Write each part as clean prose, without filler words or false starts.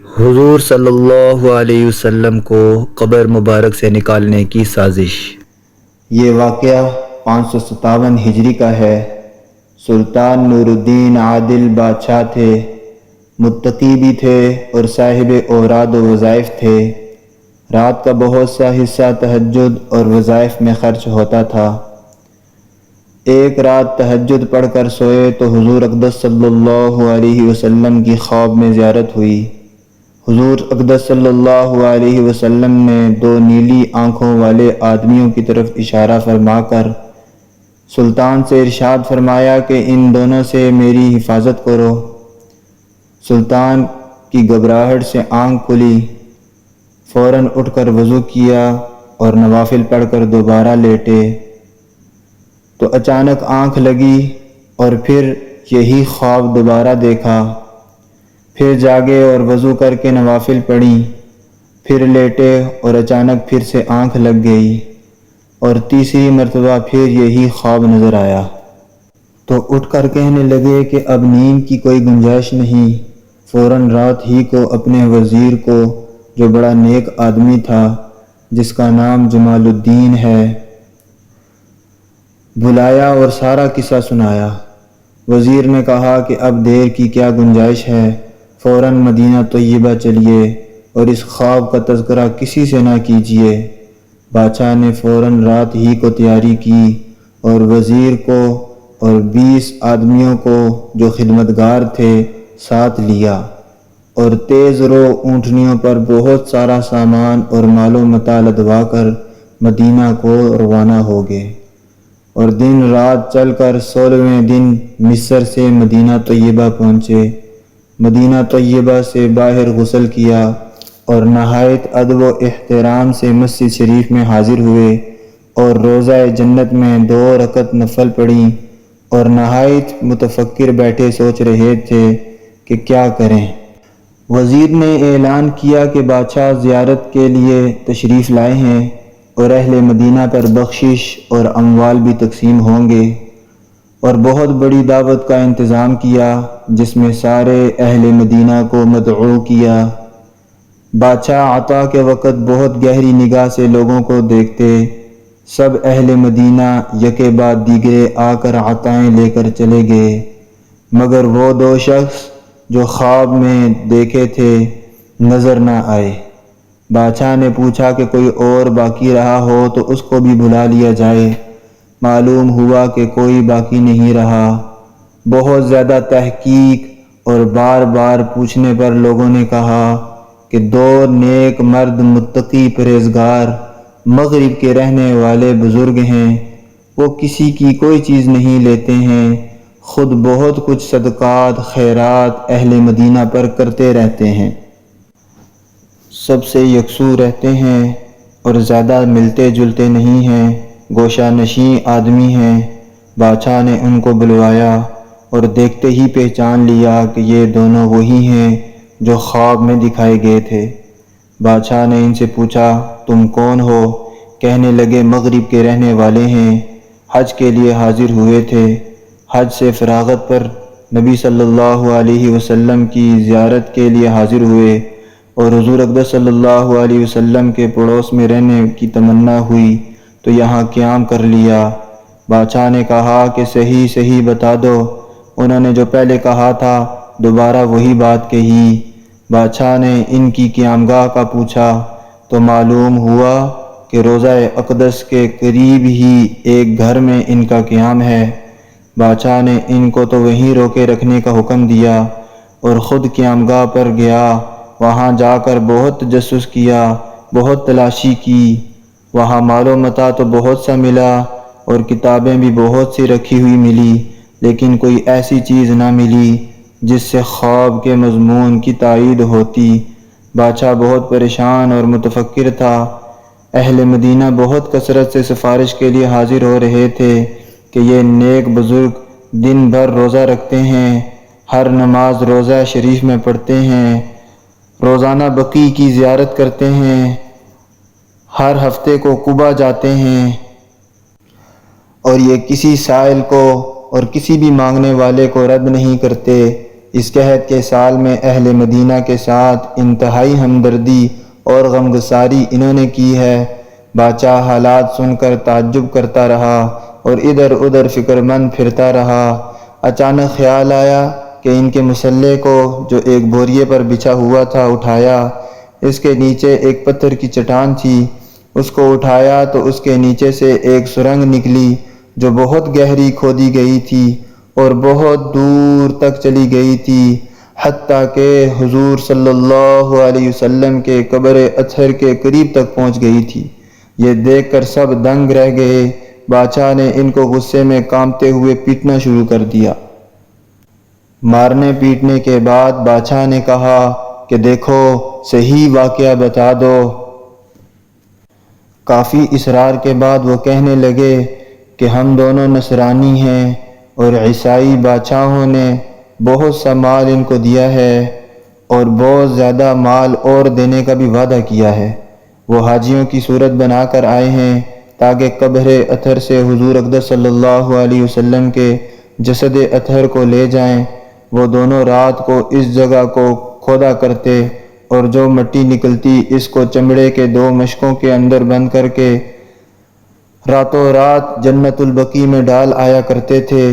حضور صلی اللہ علیہ وسلم کو قبر مبارک سے نکالنے کی سازش۔ یہ واقعہ 557 ہجری کا ہے۔ سلطان نور الدین عادل بادشاہ تھے، متقی بھی تھے اور صاحب اوراد و وظائف تھے۔ رات کا بہت سا حصہ تہجد اور وظائف میں خرچ ہوتا تھا۔ ایک رات تہجد پڑھ کر سوئے تو حضور اقدس صلی اللہ علیہ وسلم کی خواب میں زیارت ہوئی۔ حضور اقدس صلی اللہ علیہ وسلم نے دو نیلی آنکھوں والے آدمیوں کی طرف اشارہ فرما کر سلطان سے ارشاد فرمایا کہ ان دونوں سے میری حفاظت کرو۔ سلطان کی گھبراہٹ سے آنکھ کھلی، فوراً اٹھ کر وضو کیا اور نوافل پڑھ کر دوبارہ لیٹے تو اچانک آنکھ لگی اور پھر یہی خواب دوبارہ دیکھا۔ پھر جاگے اور وضو کر کے نوافل پڑھیں، پھر لیٹے اور اچانک پھر سے آنکھ لگ گئی اور تیسری مرتبہ پھر یہی خواب نظر آیا تو اٹھ کر کہنے لگے کہ اب نیند کی کوئی گنجائش نہیں۔ فوراً رات ہی کو اپنے وزیر کو، جو بڑا نیک آدمی تھا جس کا نام جمال الدین ہے، بلایا اور سارا قصہ سنایا۔ وزیر نے کہا کہ اب دیر کی کیا گنجائش ہے، فوراً مدینہ طیبہ چلیے اور اس خواب کا تذکرہ کسی سے نہ کیجیے۔ بادشاہ نے فوراً رات ہی کو تیاری کی اور وزیر کو اور 20 آدمیوں کو جو خدمتگار تھے ساتھ لیا اور تیز رو اونٹنیوں پر بہت سارا سامان اور مال و متاع لدوا کر مدینہ کو روانہ ہو گئے اور دن رات چل کر 16ویں دن مصر سے مدینہ طیبہ پہنچے۔ مدینہ طیبہ سے باہر غسل کیا اور نہایت ادب و احترام سے مسجد شریف میں حاضر ہوئے اور روضہ جنت میں 2 رکعت نفل پڑھیں اور نہایت متفکر بیٹھے سوچ رہے تھے کہ کیا کریں۔ وزیر نے اعلان کیا کہ بادشاہ زیارت کے لیے تشریف لائے ہیں اور اہل مدینہ پر بخشش اور اموال بھی تقسیم ہوں گے، اور بہت بڑی دعوت کا انتظام کیا جس میں سارے اہل مدینہ کو مدعو کیا۔ بادشاہ عطا کے وقت بہت گہری نگاہ سے لوگوں کو دیکھتے، سب اہل مدینہ یکے بعد دیگرے آ کر عطائیں لے کر چلے گئے، مگر وہ 2 شخص جو خواب میں دیکھے تھے نظر نہ آئے۔ بادشاہ نے پوچھا کہ کوئی اور باقی رہا ہو تو اس کو بھی بلا لیا جائے۔ معلوم ہوا کہ کوئی باقی نہیں رہا۔ بہت زیادہ تحقیق اور بار بار پوچھنے پر لوگوں نے کہا کہ 2 نیک مرد متقی پرہیزگار مغرب کے رہنے والے بزرگ ہیں، وہ کسی کی کوئی چیز نہیں لیتے ہیں، خود بہت کچھ صدقات خیرات اہل مدینہ پر کرتے رہتے ہیں، سب سے یکسو رہتے ہیں اور زیادہ ملتے جلتے نہیں ہیں، گوشہ نشین آدمی ہیں۔ بادشاہ نے ان کو بلوایا اور دیکھتے ہی پہچان لیا کہ یہ دونوں وہی ہیں جو خواب میں دکھائے گئے تھے۔ بادشاہ نے ان سے پوچھا تم کون ہو؟ کہنے لگے مغرب کے رہنے والے ہیں، حج کے لیے حاضر ہوئے تھے۔ حج سے فراغت پر نبی صلی اللہ علیہ وسلم کی زیارت کے لیے حاضر ہوئے اور حضور اقدس صلی اللہ علیہ وسلم کے پڑوس میں رہنے کی تمنا ہوئی تو یہاں قیام کر لیا۔ بادشاہ نے کہا کہ صحیح صحیح بتا دو۔ انہوں نے جو پہلے کہا تھا دوبارہ وہی بات کہی۔ بادشاہ نے ان کی قیامگاہ کا پوچھا تو معلوم ہوا کہ روضہ اقدس کے قریب ہی ایک گھر میں ان کا قیام ہے۔ بادشاہ نے ان کو تو وہیں روکے رکھنے کا حکم دیا اور خود قیامگاہ پر گیا۔ وہاں جا کر بہت تجسس کیا، بہت تلاشی کی۔ وہاں مال و متاع تو بہت سا ملا اور کتابیں بھی بہت سی رکھی ہوئی ملی، لیکن کوئی ایسی چیز نہ ملی جس سے خواب کے مضمون کی تائید ہوتی۔ بادشاہ بہت پریشان اور متفکر تھا۔ اہل مدینہ بہت کثرت سے سفارش کے لیے حاضر ہو رہے تھے کہ یہ نیک بزرگ دن بھر روزہ رکھتے ہیں، ہر نماز روضہ شریف میں پڑھتے ہیں، روزانہ بقیع کی زیارت کرتے ہیں، ہر ہفتے کو قباء جاتے ہیں اور یہ کسی سائل کو اور کسی بھی مانگنے والے کو رد نہیں کرتے۔ اس قحط کے سال میں اہل مدینہ کے ساتھ انتہائی ہمدردی اور غمگساری انہوں نے کی ہے۔ بادشاہ حالات سن کر تعجب کرتا رہا اور ادھر ادھر فکر مند پھرتا رہا۔ اچانک خیال آیا کہ ان کے مسلح کو جو ایک بوریے پر بچھا ہوا تھا اٹھایا۔ اس کے نیچے ایک پتھر کی چٹان تھی، اس کو اٹھایا تو اس کے نیچے سے ایک سرنگ نکلی جو بہت گہری کھودی گئی تھی اور بہت دور تک چلی گئی تھی، حتیٰ کہ حضور صلی اللہ علیہ وسلم کے قبر اطہر کے قریب تک پہنچ گئی تھی۔ یہ دیکھ کر سب دنگ رہ گئے۔ بادشاہ نے ان کو غصے میں کانپتے ہوئے پیٹنا شروع کر دیا۔ مارنے پیٹنے کے بعد بادشاہ نے کہا کہ دیکھو صحیح واقعہ بتا دو۔ کافی اصرار کے بعد وہ کہنے لگے کہ ہم دونوں نصرانی ہیں اور عیسائی بادشاہوں نے بہت سا مال ان کو دیا ہے اور بہت زیادہ مال اور دینے کا بھی وعدہ کیا ہے۔ وہ حاجیوں کی صورت بنا کر آئے ہیں تاکہ قبر اطہر سے حضور اقدس صلی اللہ علیہ وسلم کے جسد اطہر کو لے جائیں۔ وہ دونوں رات کو اس جگہ کو کھودا کرتے اور جو مٹی نکلتی اس کو چمڑے کے 2 مشکوں کے اندر بند کر کے راتوں رات جنت البقیع میں ڈال آیا کرتے تھے۔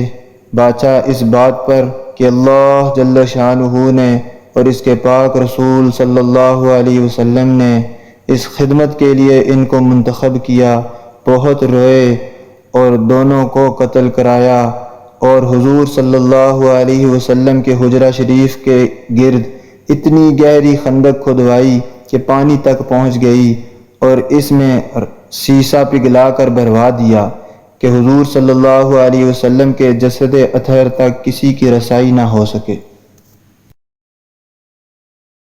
بادشاہ اس بات پر کہ اللہ جل شانہ نے اور اس کے پاک رسول صلی اللہ علیہ وسلم نے اس خدمت کے لیے ان کو منتخب کیا، بہت روئے اور دونوں کو قتل کرایا، اور حضور صلی اللہ علیہ وسلم کے حجرہ شریف کے گرد اتنی گہری خندق کھدوائی کہ پانی تک پہنچ گئی اور اس میں سیسا پگھلا کر بھروا دیا کہ حضور صلی اللہ علیہ وسلم کے جسد اطہر تک کسی کی رسائی نہ ہو سکے۔